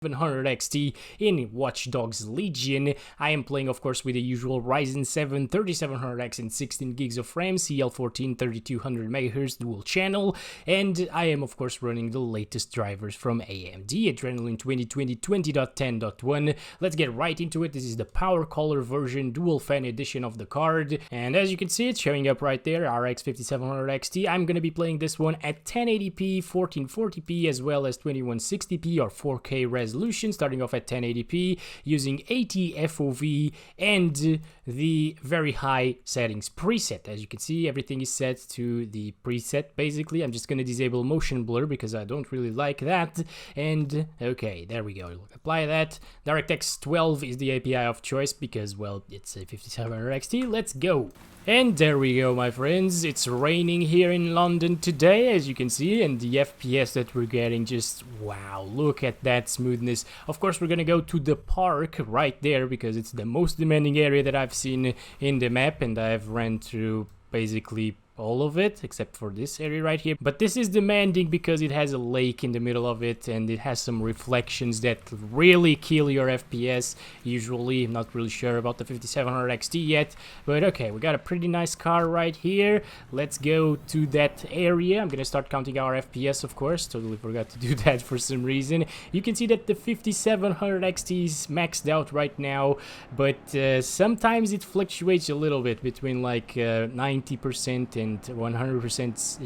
700 XT in Watch Dogs Legion. I am playing, of course, with the usual Ryzen 7 3700X and 16 gigs of RAM, CL14 3200 MHz dual channel, and I am, of course, running the latest drivers from AMD, Adrenalin 2020 20.10.1. Let's get right into it. This is the PowerColor version dual fan edition of the card, and as you can see, it's showing up right there, RX 5700 XT. I'm going to be playing this one at 1080p, 1440p, as well as 2160p or 4K resolution, starting off at 1080p, using 80 FOV and the very high settings preset. As you can see, everything is set to the preset, basically. I'm just going to disable motion blur because I don't really like that. And okay, there we go. Apply that. DirectX 12 is the API of choice because, well, it's a 5700 XT. Let's go. And there we go, my friends. It's raining here in London today, as you can see, and the FPS that we're getting, just wow, look at that smoothness. Of course, we're gonna go to the park right there because it's the most demanding area that I've seen in the map, and I've ran through basically all of it except for this area right here. But this is demanding because it has a lake in the middle of it and it has some reflections that really kill your FPS. Usually, I'm not really sure about the 5700 XT yet, but okay, we got a pretty nice car right here. Let's go to that area. I'm gonna start counting our FPS, of course. Totally forgot to do that for some reason. You can see that the 5700 XT is maxed out right now, but sometimes it fluctuates a little bit between like 90% and 100%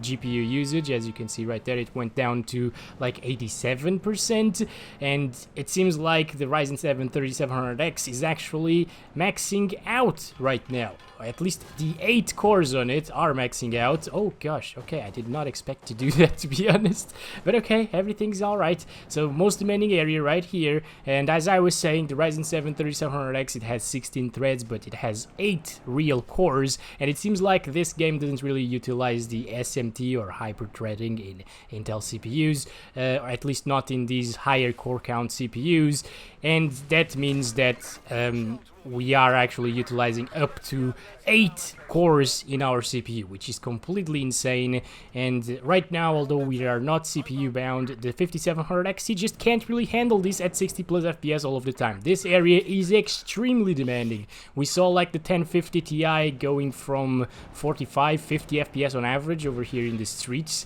GPU usage. As you can see right there, it went down to like 87%, and it seems like the Ryzen 7 3700X is actually maxing out right now. At least the 8 cores on it are maxing out. Oh gosh, okay, I did not expect to do that, to be honest, but okay, everything's alright. So most demanding area right here, and as I was saying, the Ryzen 7 3700X, it has 16 threads, but it has 8 real cores, and it seems like this game doesn't really utilize the SMT or hyper-threading in Intel CPUs, or at least not in these higher core count CPUs, and that means that we are actually utilizing up to 8 cores in our CPU, which is completely insane. And right now, although we are not CPU bound, the 5700 XT just can't really handle this at 60 plus FPS all of the time. This area is extremely demanding. We saw like the 1050 Ti going from 45-50 FPS on average over here in the streets,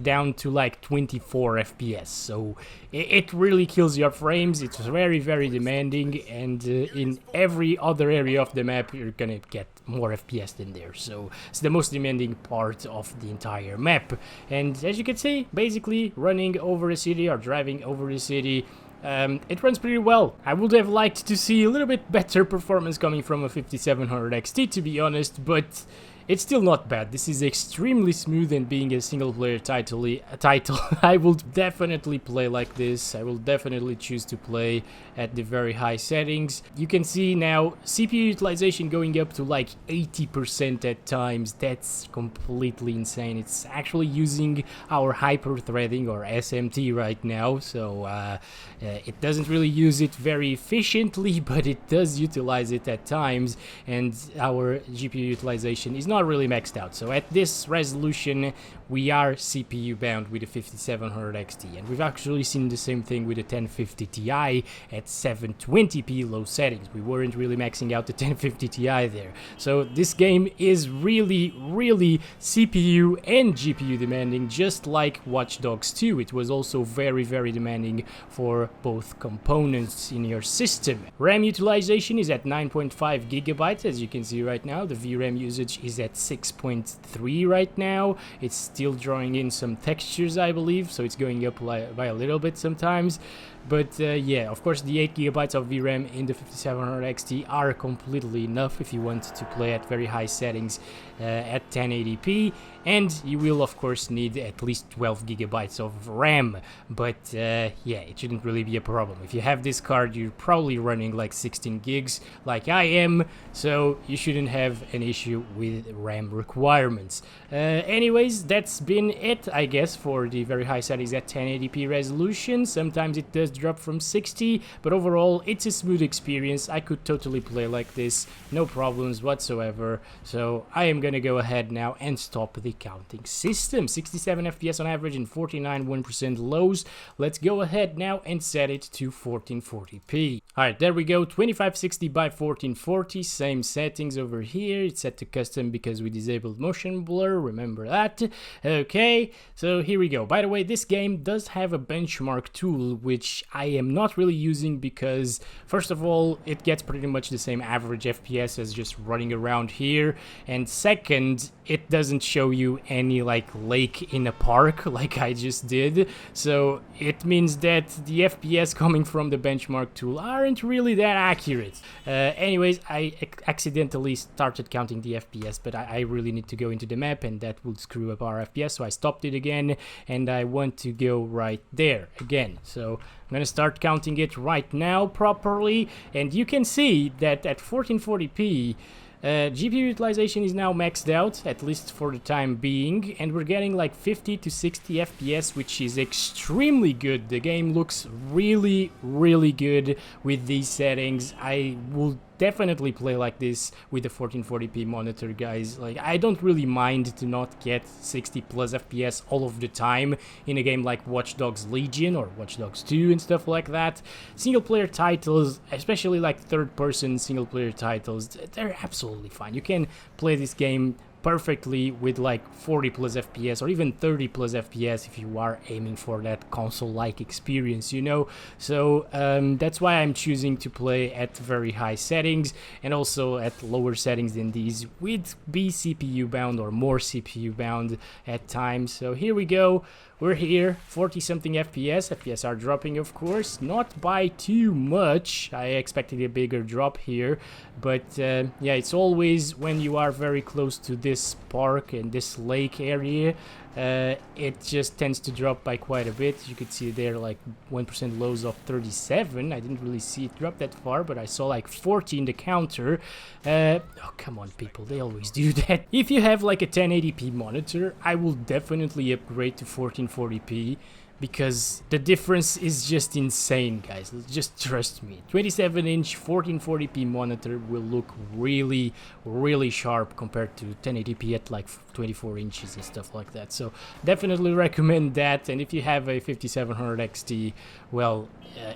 down to like 24 FPS. So it really kills your frames. It's very demanding, and in every other area of the map you're gonna get more FPS than there. So it's the most demanding part of the entire map. And as you can see, basically running over a city or driving over a city, it runs pretty well. I would have liked to see a little bit better performance coming from a 5700 XT, to be honest, but it's still not bad. This is extremely smooth, and being a single player title, I will definitely play like this. I will definitely choose to play at the very high settings. You can see now CPU utilization going up to like 80% at times. That's completely insane. It's actually using our hyper-threading or SMT right now, so it doesn't really use it very efficiently, but it does utilize it at times, and our GPU utilization is not really maxed out. So at this resolution, we are CPU bound with the 5700 XT, and we've actually seen the same thing with the 1050 Ti at 720p low settings. We weren't really maxing out the 1050 Ti there. So this game is really CPU and GPU demanding, just like Watch Dogs 2. It was also very demanding for both components in your system. RAM utilization is at 9.5 gigabytes, as you can see right now. The VRAM usage is at 6.3 right now. It's still drawing in some textures, I believe, so it's going up by a little bit sometimes. But yeah, of course, the 8 gigabytes of VRAM in the 5700 XT are completely enough if you want to play at very high settings at 1080p, and you will of course need at least 12 gigabytes of RAM. But yeah, it shouldn't really be a problem. If you have this card, you're probably running like 16 gigs like I am, so you shouldn't have an issue with RAM requirements. Anyways, that's been it, I guess, for the very high settings at 1080p resolution. Sometimes it does drop from 60, but overall it's a smooth experience. I could totally play like this, no problems whatsoever. So I am gonna go ahead now and stop the counting system. 67 FPS on average and 49.1% lows. Let's go ahead now and set it to 1440p. Alright, there we go, 2560 by 1440, same settings over here. It's set to custom because we disabled motion blur, remember that. Okay, so here we go. By the way, this game does have a benchmark tool, which I am not really using because, first of all, it gets pretty much the same average FPS as just running around here, and second, it doesn't show you any like lake in a park like I just did, so it means that the FPS coming from the benchmark tool aren't really that accurate. Anyways, I accidentally started counting the FPS, but I really need to go into the map and that would screw up our FPS, so I stopped it again and I want to go right there again. So I'm gonna start counting it right now properly, and you can see that at 1440p GPU utilization is now maxed out, at least for the time being, and we're getting like 50 to 60 FPS, which is extremely good. The game looks really, really good with these settings. I will definitely play like this with the 1440p monitor, guys. Like, I don't really mind to not get 60 plus FPS all of the time in a game like Watch Dogs Legion or Watch Dogs 2 and stuff like that. Single player titles, especially like third person single player titles, they're absolutely fine. You can play this game perfectly with like 40 plus FPS or even 30 plus FPS if you are aiming for that console-like experience, you know. So that's why I'm choosing to play at very high settings and also at lower settings than these with B CPU bound or more CPU bound at times. So here we go. We're here, 40 something FPS. FPS are dropping, of course, not by too much. I expected a bigger drop here, but yeah, it's always when you are very close to this park and this lake area, it just tends to drop by quite a bit. You could see there like 1% lows of 37. I didn't really see it drop that far, but I saw like 40 in the counter. Oh, come on, people, they always do that. If you have like a 1080p monitor, I will definitely upgrade to 1440p, because the difference is just insane, guys. Just trust me. 27-inch 1440p monitor will look really, really sharp compared to 1080p at like 24 inches and stuff like that. So definitely recommend that. And if you have a 5700 XT, well,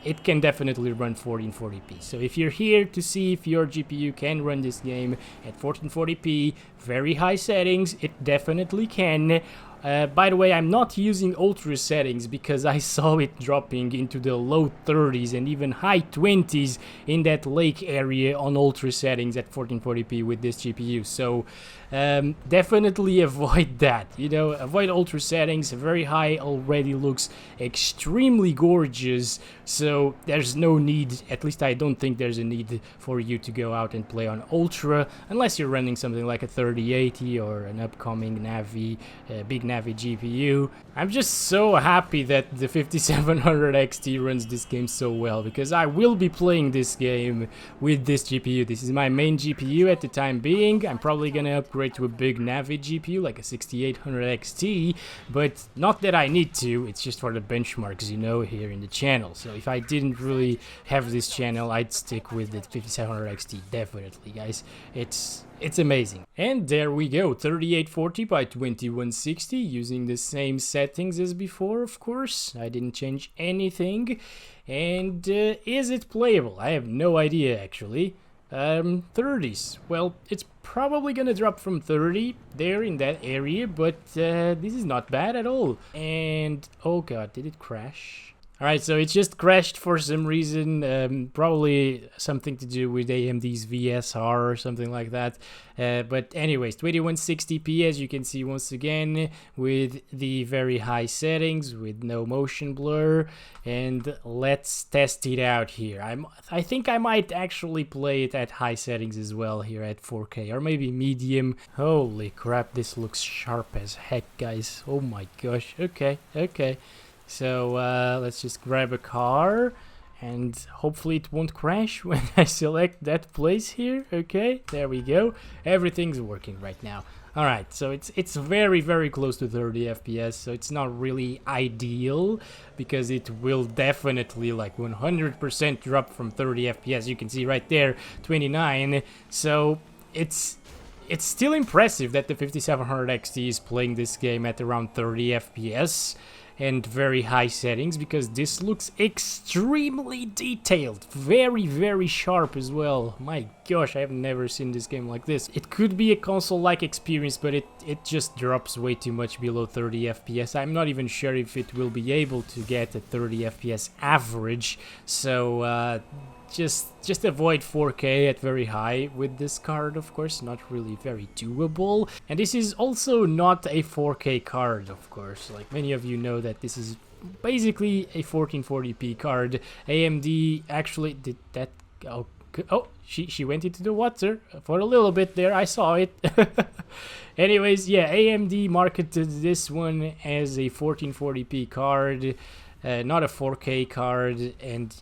it can definitely run 1440p. So if you're here to see if your GPU can run this game at 1440p, very high settings, it definitely can. By the way, I'm not using ultra settings because I saw it dropping into the low 30s and even high 20s in that lake area on ultra settings at 1440p with this GPU. So definitely avoid that, you know, avoid ultra settings. Very high already looks extremely gorgeous, so there's no need, at least I don't think there's a need for you to go out and play on ultra unless you're running something like a 3080 or an upcoming Navi, big Navi GPU. I'm just so happy that the 5700 XT runs this game so well, because I will be playing this game with this GPU. This is my main GPU at the time being. I'm probably gonna upgrade to a big Navi GPU like a 6800 XT, but not that I need to, it's just for the benchmarks, you know, here in the channel. So if I didn't really have this channel, I'd stick with the 5700 XT, definitely, guys. It's amazing. And there we go, 3840 by 2160, using the same settings as before, of course. I didn't change anything. And is it playable? I have no idea, actually. 30s. Well, it's probably gonna drop from 30 there in that area, but this is not bad at all. And oh god, did it crash? Alright, so it just crashed for some reason, probably something to do with AMD's VSR or something like that. But anyways, 2160p, as you can see once again, with the very high settings, with no motion blur. And let's test it out here. I think I might actually play it at high settings as well here at 4K, or maybe medium. Holy crap, this looks sharp as heck, guys. Oh my gosh, okay. So let's just grab a car and hopefully it won't crash when I select that place here. Okay, there we go. Everything's working right now. Alright, so it's very, very close to 30 FPS, so it's not really ideal, because it will definitely like 100% drop from 30 FPS. You can see right there, 29, so it's still impressive that the 5700 XT is playing this game at around 30 FPS and very high settings, because this looks extremely detailed, very, very sharp as well. My gosh, I have never seen this game like this. It could be a console-like experience, but it just drops way too much below 30 FPS. I'm not even sure if it will be able to get a 30 FPS average, so just avoid 4K at very high with this card, of course, not really very doable. And this is also not a 4K card, of course, like many of you know that this is basically a 1440p card. AMD actually did that. Oh, she went into the water for a little bit there, I saw it. Anyways, yeah, AMD marketed this one as a 1440p card, not a 4K card, and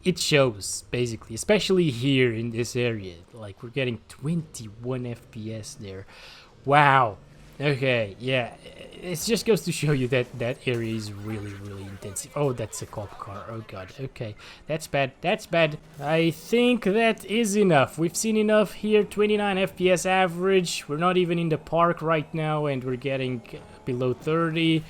it shows, basically, especially here in this area. Like, we're getting 21 FPS there. Wow. Okay, yeah, it just goes to show you that that area is really, really intensive. Oh, that's a cop car. Oh god, okay, that's bad, that's bad. I think that is enough. We've seen enough here. 29 FPS average. We're not even in the park right now, and we're getting below 30.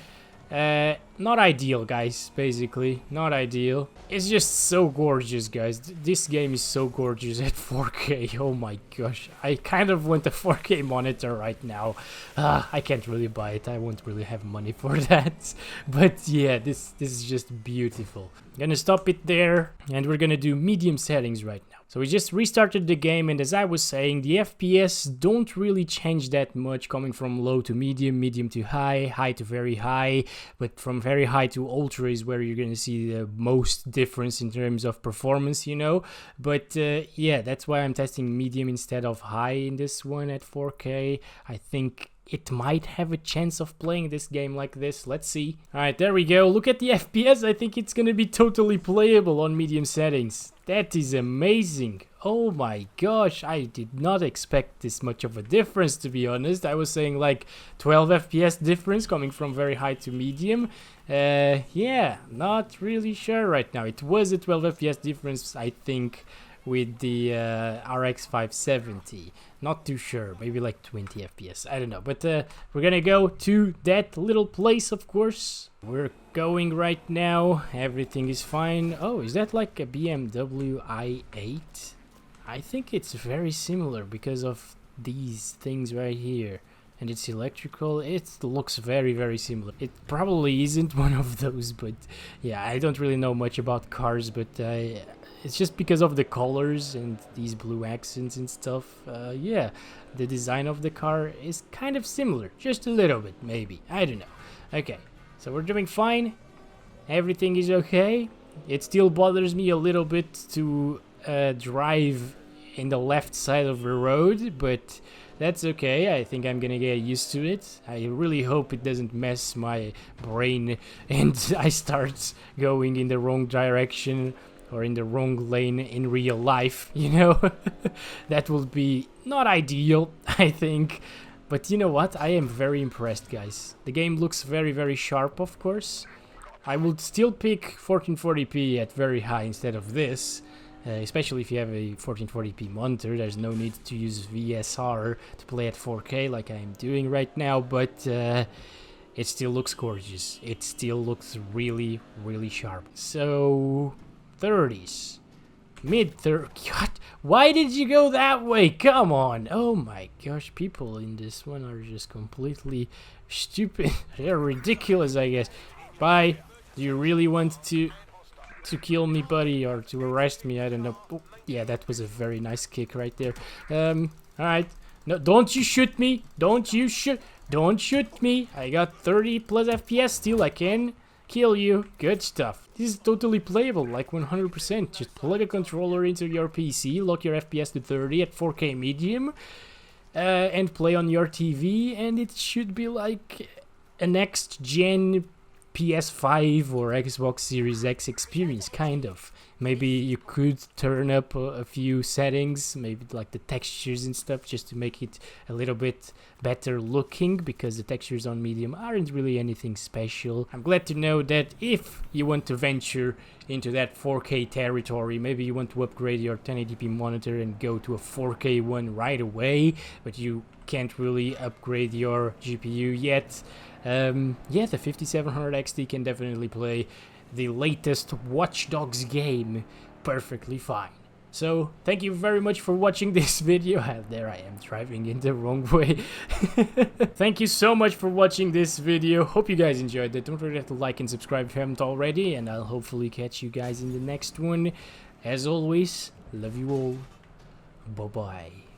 Not ideal, guys, basically. Not ideal. It's just so gorgeous, guys. This game is so gorgeous at 4K. Oh my gosh. I kind of want a 4K monitor right now. I can't really buy it. I won't really have money for that. But yeah, this is just beautiful. Gonna stop it there, and we're gonna do medium settings right now. So we just restarted the game, and as I was saying, the FPS don't really change that much, coming from low to medium, medium to high, high to very high, but from very high to ultra is where you're gonna see the most difference in terms of performance, you know. But yeah, that's why I'm testing medium instead of high in this one at 4K. I think it might have a chance of playing this game like this. Let's see. Alright, there we go. Look at the FPS. I think it's gonna be totally playable on medium settings. That is amazing. Oh my gosh, I did not expect this much of a difference, to be honest. I was saying like 12 FPS difference coming from very high to medium. Yeah, not really sure right now. It was a 12 FPS difference, I think, with the RX 570. Not too sure, maybe like 20 FPS, I don't know. But we're gonna go to that little place, of course. We're going right now, everything is fine. Oh, is that like a BMW i8? I think it's very similar because of these things right here. And it's electrical. It looks very, very similar. It probably isn't one of those, but yeah, I don't really know much about cars, but it's just because of the colors and these blue accents and stuff. Yeah, the design of the car is kind of similar, just a little bit, maybe. I don't know. Okay, so we're doing fine. Everything is okay. It still bothers me a little bit to drive in the left side of the road, but that's okay. I think I'm gonna get used to it. I really hope it doesn't mess my brain and I start going in the wrong direction or in the wrong lane in real life, you know. That would be not ideal, I think. But you know what? I am very impressed, guys. The game looks very, very sharp, of course. I would still pick 1440p at very high instead of this. Especially if you have a 1440p monitor. There's no need to use VSR to play at 4K like I'm doing right now, but it still looks gorgeous. It still looks really, really sharp. So 30s, mid-30s. God, why did you go that way? Come on. Oh my gosh, people in this one are just completely stupid. They're ridiculous, I guess. Bye. Do you really want to kill me, buddy, or to arrest me? I don't know. Oh, yeah, that was a very nice kick right there. Alright. No, don't you shoot me. Don't shoot me. I got 30 plus FPS still. I can kill you. Good stuff. This is totally playable, like 100%. Just plug a controller into your PC, lock your FPS to 30 at 4K medium, and play on your TV, and it should be like a next-gen PS5 or Xbox Series X experience, kind of. Maybe you could turn up a few settings, maybe like the textures and stuff, just to make it a little bit better looking, because the textures on medium aren't really anything special. I'm glad to know that if you want to venture into that 4K territory, maybe you want to upgrade your 1080p monitor and go to a 4K one right away, but you can't really upgrade your GPU yet. Yeah, the 5700 XT can definitely play the latest Watch Dogs game perfectly fine. So, thank you very much for watching this video. There I am driving in the wrong way. Thank you so much for watching this video. Hope you guys enjoyed it. Don't forget to like and subscribe if you haven't already, and I'll hopefully catch you guys in the next one. As always, love you all. Bye-bye.